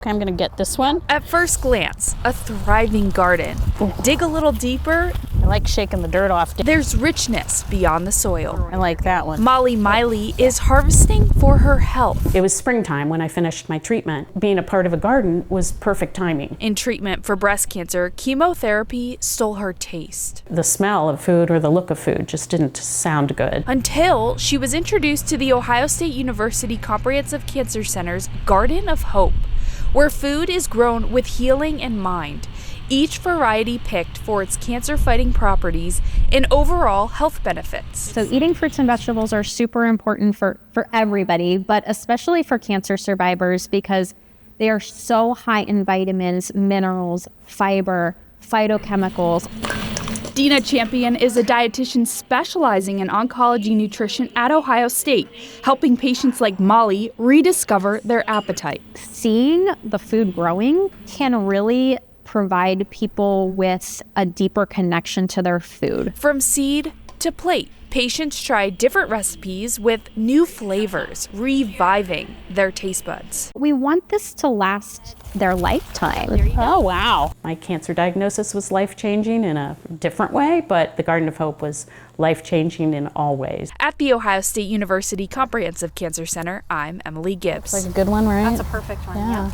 I'm gonna get this one. At first glance, a thriving garden. Dig a little deeper. I like shaking the dirt off. There's richness beyond the soil. I like that one. Molly Miley is harvesting for her health. It was springtime when I finished my treatment. Being a part of a garden was perfect timing. In treatment for breast cancer, chemotherapy stole her taste. The smell of food or the look of food just didn't sound good. Until she was introduced to the Ohio State University Comprehensive Cancer Center's Garden of Hope, where food is grown with healing in mind, each variety picked for its cancer-fighting properties and overall health benefits. So eating fruits and vegetables are super important for everybody, but especially for cancer survivors because they are so high in vitamins, minerals, fiber, phytochemicals. Dina Champion is a dietitian specializing in oncology nutrition at Ohio State, helping patients like Molly rediscover their appetite. Seeing the food growing can really provide people with a deeper connection to their food. From seed to plate, patients try different recipes with new flavors, reviving their taste buds. We want this to last their lifetime. Oh, wow. My cancer diagnosis was life-changing in a different way, but the Garden of Hope was life-changing in all ways. At the Ohio State University Comprehensive Cancer Center, I'm Emily Gibbs. Like a good one, right? That's a perfect one, yeah.